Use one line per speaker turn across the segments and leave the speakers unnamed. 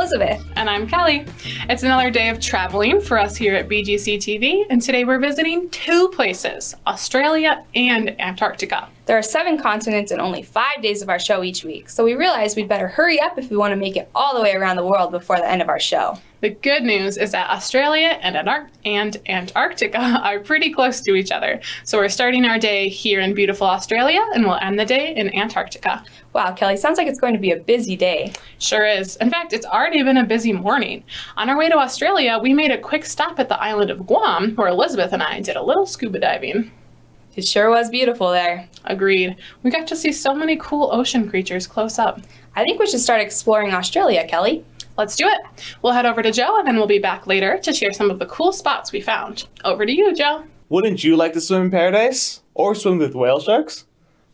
Elizabeth.
And I'm Kelly. It's another day of traveling for us here at BGCTV, and today we're visiting two places, Australia and Antarctica.
There are 7 continents and only 5 days of our show each week, so we realized we'd better hurry up if we want to make it all the way around the world before the end of our show.
The good news is that Australia and Antarctica are pretty close to each other, so we're starting our day here in beautiful Australia, and we'll end the day in Antarctica.
Wow, Kelly, sounds like it's going to be a busy day.
Sure is. In fact, it's already been a busy morning. On our way to Australia, we made a quick stop at the island of Guam, where Elizabeth and I did a little scuba diving.
It sure was beautiful there.
Agreed. We got to see so many cool ocean creatures close up.
I think we should start exploring Australia, Kelly.
Let's do it. We'll head over to Joe, and then we'll be back later to share some of the cool spots we found. Over to you, Joe.
Wouldn't you like to swim in paradise? Or swim with whale sharks?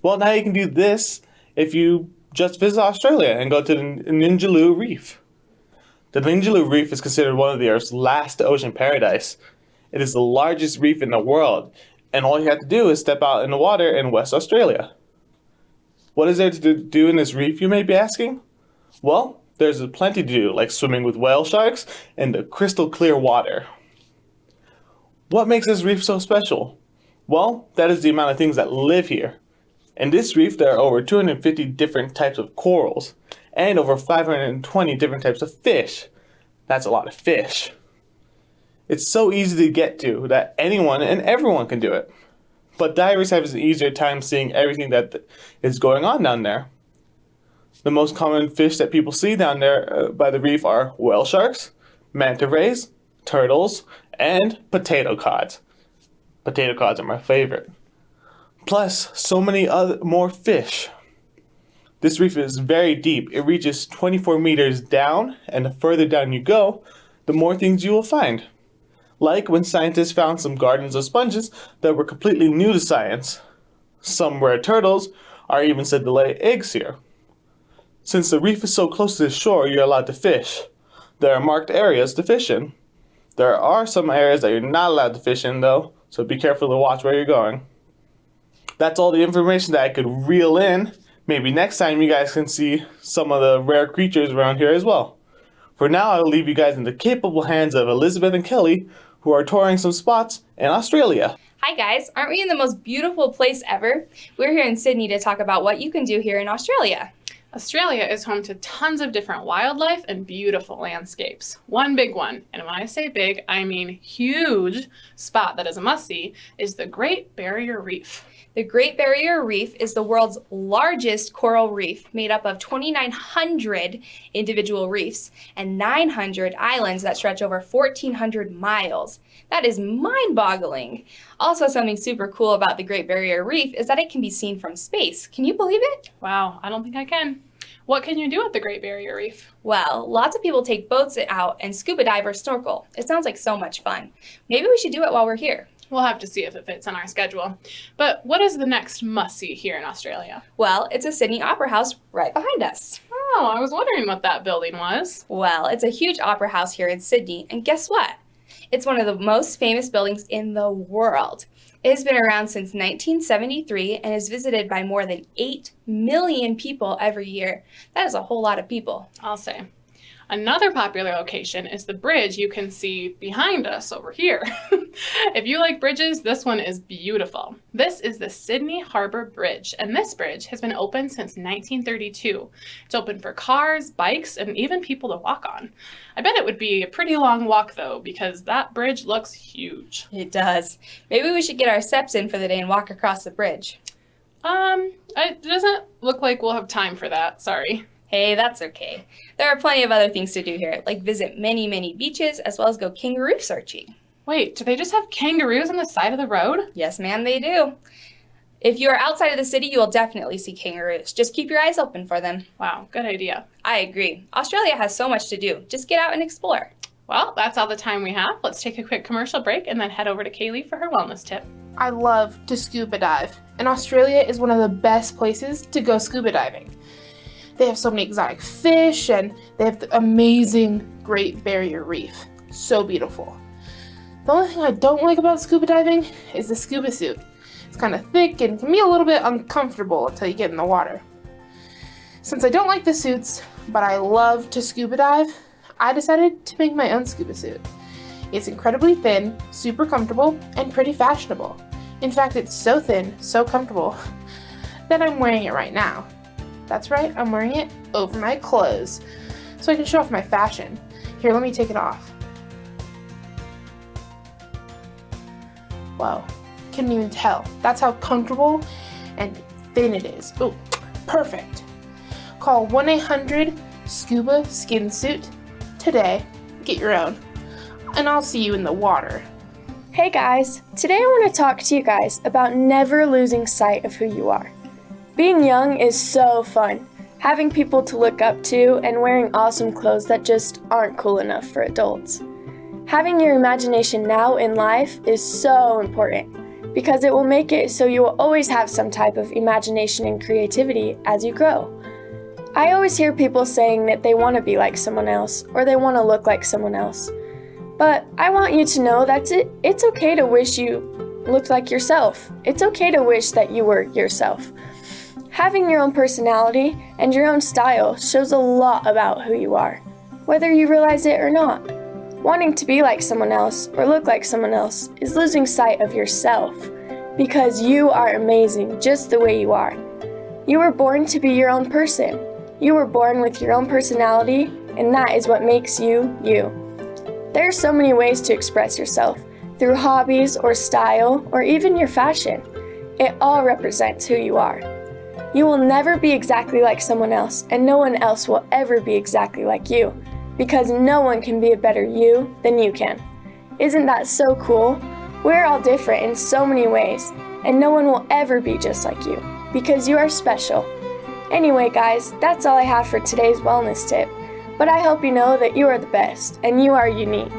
Well, now you can do this if you just visit Australia and go to the Ninjaloo Reef. The Ninjaloo Reef is considered one of the Earth's last ocean paradise. It is the largest reef in the world, and all you have to do is step out in the water in West Australia. What is there to do in this reef, you may be asking? Well, there's plenty to do, like swimming with whale sharks and the crystal clear water. What makes this reef so special? Well, that is the amount of things that live here. In this reef, there are over 250 different types of corals and over 520 different types of fish. That's a lot of fish. It's so easy to get to that anyone and everyone can do it. But divers have an easier time seeing everything that is going on down there. The most common fish that people see down there by the reef are whale sharks, manta rays, turtles, and potato cods. Potato cods are my favorite. Plus, so many more fish. This reef is very deep. It reaches 24 meters down, and the further down you go, the more things you will find. Like when scientists found some gardens of sponges that were completely new to science. Some rare turtles are even said to lay eggs here. Since the reef is so close to the shore, you're allowed to fish. There are marked areas to fish in. There are some areas that you're not allowed to fish in though, so be careful to watch where you're going. That's all the information that I could reel in. Maybe next time you guys can see some of the rare creatures around here as well. For now, I'll leave you guys in the capable hands of Elizabeth and Kelly, who are touring some spots in Australia.
Hi guys, aren't we in the most beautiful place ever? We're here in Sydney to talk about what you can do here in Australia.
Australia is home to tons of different wildlife and beautiful landscapes. One big one, and when I say big, I mean huge, spot that is a must-see is the Great Barrier Reef.
The Great Barrier Reef is the world's largest coral reef, made up of 2,900 individual reefs and 900 islands that stretch over 1,400 miles. That is mind-boggling. Also, something super cool about the Great Barrier Reef is that it can be seen from space. Can you believe it?
Wow, I don't think I can. What can you do at the Great Barrier Reef?
Well, lots of people take boats out and scuba dive or snorkel. It sounds like so much fun. Maybe we should do it while we're here.
We'll have to see if it fits in our schedule. But what is the next must-see here in Australia?
Well, it's a Sydney Opera House right behind us.
Oh, I was wondering what that building was.
Well, it's a huge opera house here in Sydney, and guess what? It's one of the most famous buildings in the world. It has been around since 1973 and is visited by more than 8 million people every year. That is a whole lot of people.
I'll say. Another popular location is the bridge you can see behind us over here. If you like bridges, this one is beautiful. This is the Sydney Harbour Bridge, and this bridge has been open since 1932. It's open for cars, bikes, and even people to walk on. I bet it would be a pretty long walk though, because that bridge looks huge.
It does. Maybe we should get our steps in for the day and walk across the bridge.
It doesn't look like we'll have time for that, sorry.
Hey, that's okay. There are plenty of other things to do here, like visit many, many beaches, as well as go kangaroo searching.
Wait, do they just have kangaroos on the side of the road?
Yes, ma'am, they do. If you are outside of the city, you will definitely see kangaroos. Just keep your eyes open for them.
Wow, good idea.
I agree. Australia has so much to do. Just get out and explore.
Well, that's all the time we have. Let's take a quick commercial break and then head over to Kaylee for her wellness tip.
I love to scuba dive, and Australia is one of the best places to go scuba diving. They have so many exotic fish, and they have the amazing Great Barrier Reef. So beautiful. The only thing I don't like about scuba diving is the scuba suit. It's kind of thick and can be a little bit uncomfortable until you get in the water. Since I don't like the suits, but I love to scuba dive, I decided to make my own scuba suit. It's incredibly thin, super comfortable, and pretty fashionable. In fact, it's so thin, so comfortable, that I'm wearing it right now. That's right, I'm wearing it over my clothes, so I can show off my fashion. Here, let me take it off. Wow, couldn't even tell. That's how comfortable and thin it is. Oh, perfect. Call 1-800-SCUBA Skin Suit today. Get your own. And I'll see you in the water.
Hey guys, today I want to talk to you guys about never losing sight of who you are. Being young is so fun, having people to look up to and wearing awesome clothes that just aren't cool enough for adults. Having your imagination now in life is so important because it will make it so you will always have some type of imagination and creativity as you grow. I always hear people saying that they want to be like someone else or they want to look like someone else. But I want you to know that it's okay to wish you looked like yourself. It's okay to wish that you were yourself. Having your own personality and your own style shows a lot about who you are, whether you realize it or not. Wanting to be like someone else or look like someone else is losing sight of yourself because you are amazing just the way you are. You were born to be your own person. You were born with your own personality, and that is what makes you, you. There are so many ways to express yourself, through hobbies or style or even your fashion. It all represents who you are. You will never be exactly like someone else, and no one else will ever be exactly like you, because no one can be a better you than you can. Isn't that so cool? We're all different in so many ways, and no one will ever be just like you, because you are special. Anyway, guys, that's all I have for today's wellness tip. But I hope you know that you are the best and you are unique.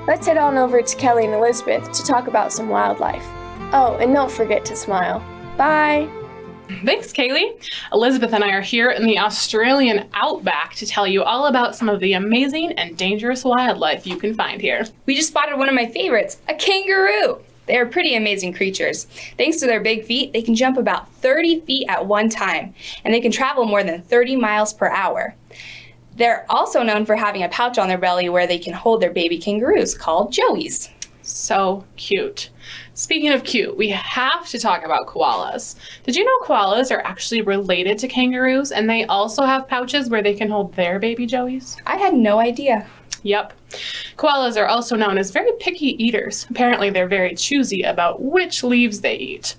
Let's head on over to Kelly and Elizabeth to talk about some wildlife. Oh, and don't forget to smile. Bye!
Thanks, Kaylee. Elizabeth and I are here in the Australian outback to tell you all about some of the amazing and dangerous wildlife you can find here.
We just spotted one of my favorites, a kangaroo. They are pretty amazing creatures. Thanks to their big feet, they can jump about 30 feet at one time, and they can travel more than 30 miles per hour. They're also known for having a pouch on their belly where they can hold their baby kangaroos called joeys.
So cute. Speaking of cute, we have to talk about koalas. Did you know koalas are actually related to kangaroos, and they also have pouches where they can hold their baby joeys?
I had no idea.
Yep. Koalas are also known as very picky eaters. Apparently, they're very choosy about which leaves they eat.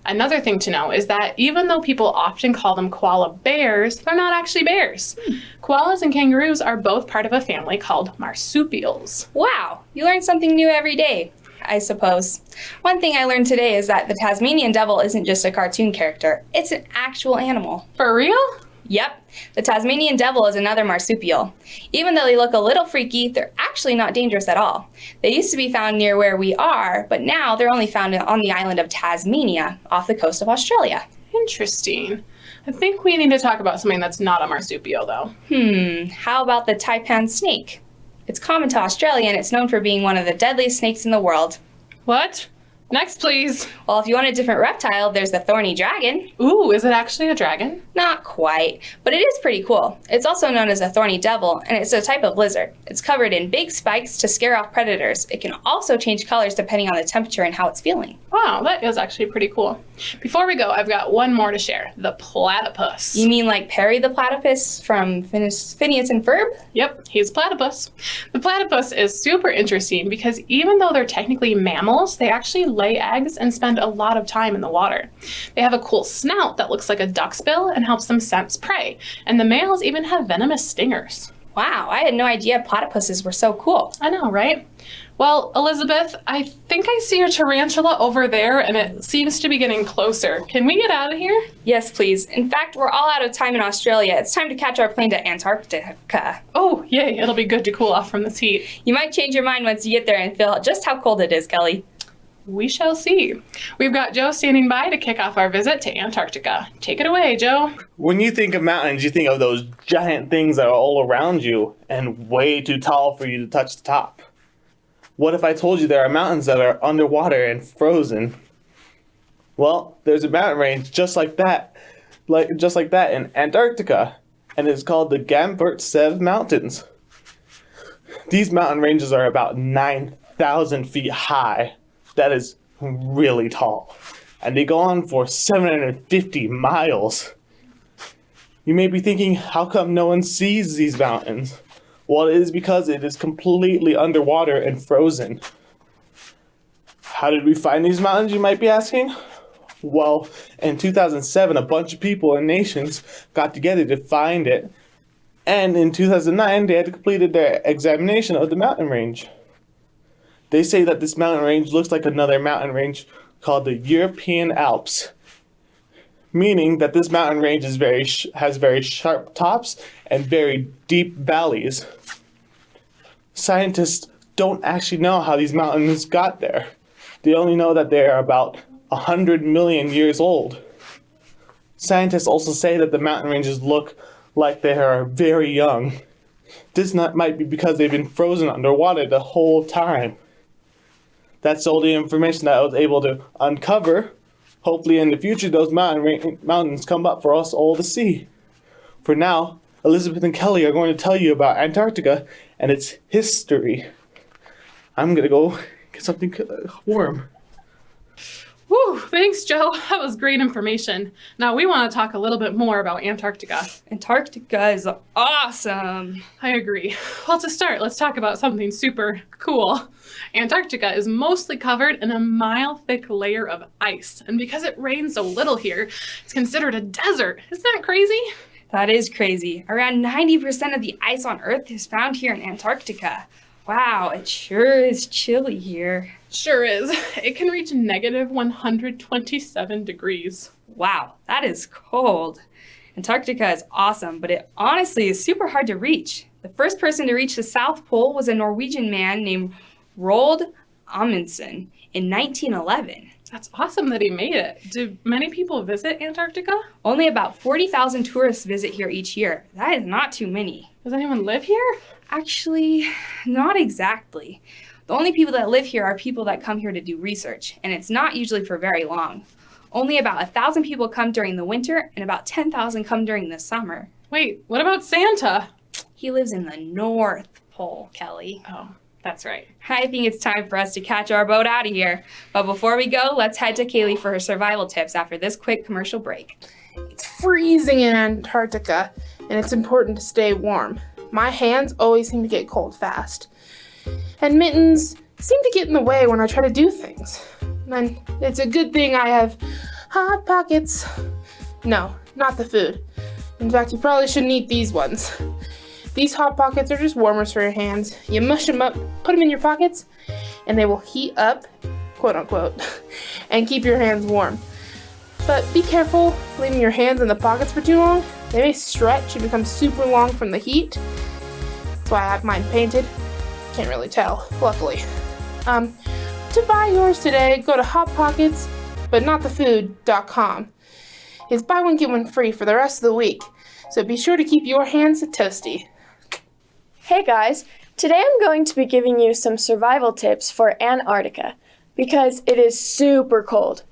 Another thing to know is that even though people often call them koala bears, they're not actually bears. Koalas and kangaroos are both part of a family called marsupials.
Wow, you learn something new every day, I suppose. One thing I learned today is that the Tasmanian devil isn't just a cartoon character, it's an actual animal.
For real?
Yep, the Tasmanian devil is another marsupial. Even though they look a little freaky, they're actually not dangerous at all. They used to be found near where we are, but now they're only found on the island of Tasmania, off the coast of Australia.
Interesting. I think we need to talk about something that's not a marsupial, though.
How about the taipan snake? It's common to Australia, and it's known for being one of the deadliest snakes in the world.
What? Next, please.
Well, if you want a different reptile, there's the thorny dragon.
Ooh, is it actually a dragon?
Not quite, but it is pretty cool. It's also known as a thorny devil, and it's a type of lizard. It's covered in big spikes to scare off predators. It can also change colors depending on the temperature and how it's feeling.
Wow, that is actually pretty cool. Before we go, I've got one more to share. The platypus.
You mean like Perry the platypus from Phineas and Ferb?
Yep, he's platypus. The platypus is super interesting because even though they're technically mammals, they actually lay eggs and spend a lot of time in the water. They have a cool snout that looks like a duck's bill and helps them sense prey. And the males even have venomous stingers.
Wow, I had no idea platypuses were so cool.
I know, right? Well, Elizabeth, I think I see a tarantula over there and it seems to be getting closer. Can we get out of here?
Yes, please. In fact, we're all out of time in Australia. It's time to catch our plane to Antarctica.
Oh, yay, it'll be good to cool off from this heat.
You might change your mind once you get there and feel just how cold it is, Kelly.
We shall see. We've got Joe standing by to kick off our visit to Antarctica. Take it away, Joe.
When you think of mountains, you think of those giant things that are all around you and way too tall for you to touch the top. What if I told you there are mountains that are underwater and frozen? Well, there's a mountain range just like that in Antarctica, and it's called the Gamburtsev Mountains. These mountain ranges are about 9,000 feet high. That is really tall. And they go on for 750 miles. You may be thinking, how come no one sees these mountains? Well, it is because it is completely underwater and frozen. How did we find these mountains, you might be asking? Well, in 2007, a bunch of people and nations got together to find it. And in 2009, they had completed their examination of the mountain range. They say that this mountain range looks like another mountain range called the European Alps, meaning that this mountain range is has very sharp tops and very deep valleys. Scientists don't actually know how these mountains got there. They only know that they are about 100 million years old. Scientists also say that the mountain ranges look like they are very young. This might be because they've been frozen underwater the whole time. That's all the information that I was able to uncover. Hopefully in the future those mountains come up for us all to see. For now, Elizabeth and Kelly are going to tell you about Antarctica and its history. I'm going to go get something warm.
Whew, thanks, Joe. That was great information. Now we want to talk a little bit more about Antarctica.
Antarctica is awesome.
I agree. Well, to start, let's talk about something super cool. Antarctica is mostly covered in a mile-thick layer of ice, and because it rains so little here, it's considered a desert. Isn't that crazy?
That is crazy. Around 90% of the ice on Earth is found here in Antarctica. Wow, it sure is chilly here.
Sure is. It can reach negative 127 degrees.
Wow, that is cold. Antarctica is awesome, but it honestly is super hard to reach. The first person to reach the South Pole was a Norwegian man named Roald Amundsen in 1911.
That's awesome that he made it. Do many people visit Antarctica?
Only about 40,000 tourists visit here each year. That is not too many.
Does anyone live here?
Actually, not exactly. The only people that live here are people that come here to do research, and it's not usually for very long. Only about 1,000 people come during the winter, and about 10,000 come during the summer.
Wait, what about Santa?
He lives in the North Pole, Kelly.
Oh, that's right.
I think it's time for us to catch our boat out of here. But before we go, let's head to Kaylee for her survival tips after this quick commercial break.
It's freezing in Antarctica, and it's important to stay warm. My hands always seem to get cold fast. And mittens seem to get in the way when I try to do things. And it's a good thing I have Hot Pockets. No, not the food. In fact, you probably shouldn't eat these ones. These Hot Pockets are just warmers for your hands. You mush them up, put them in your pockets, and they will heat up, quote unquote, and keep your hands warm. But be careful leaving your hands in the pockets for too long. They may stretch and become super long from the heat. That's why I have mine painted. Can't really tell, luckily. To buy yours today, go to Hot Pockets, but not the food.com. It's buy one, get one free for the rest of the week. So be sure to keep your hands toasty.
Hey guys, today I'm going to be giving you some survival tips for Antarctica because it is super cold.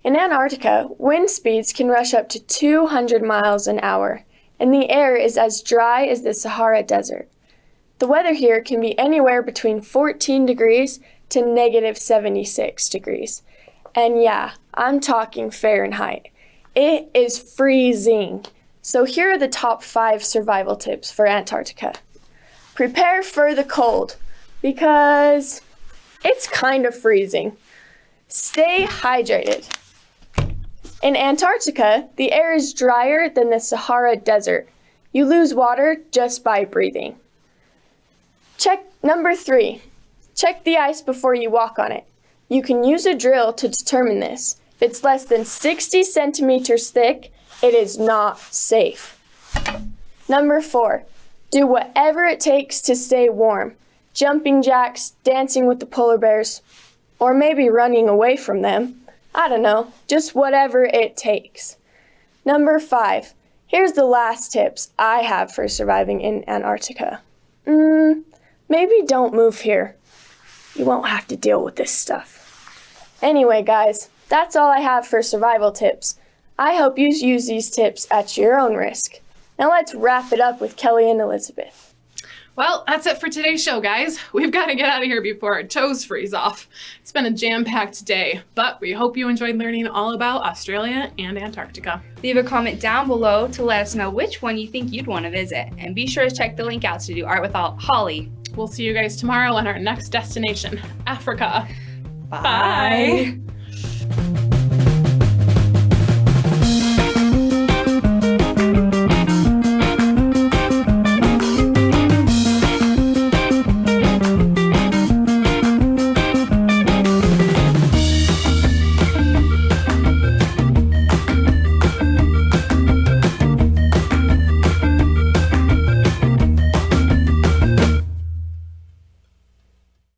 In Antarctica, wind speeds can rush up to 200 miles an hour, and the air is as dry as the Sahara Desert. The weather here can be anywhere between 14 degrees to negative 76 degrees. And yeah, I'm talking Fahrenheit. It is freezing. So here are the top 5 survival tips for Antarctica. Prepare for the cold because it's kind of freezing. Stay hydrated. In Antarctica, the air is drier than the Desert. You lose water just by breathing. Number 3, check the ice before you walk on it. You can use a drill to determine this. If it's less than 60 centimeters thick, it is not safe. Number 4, do whatever it takes to stay warm. Jumping jacks, dancing with the polar bears, or maybe running away from them. I don't know, just whatever it takes. Number 5, here's the last tips I have for surviving in Antarctica. Maybe don't move here. You won't have to deal with this stuff. Anyway, guys, that's all I have for survival tips. I hope you use these tips at your own risk. Now let's wrap it up with Kelly and Elizabeth.
Well, that's it for today's show, guys. We've got to get out of here before our toes freeze off. It's been a jam-packed day, but we hope you enjoyed learning all about Australia and Antarctica.
Leave a comment down below to let us know which one you think you'd want to visit. And be sure to check the link out to do Art with Holly.
We'll see you guys tomorrow on our next destination, Africa.
Bye.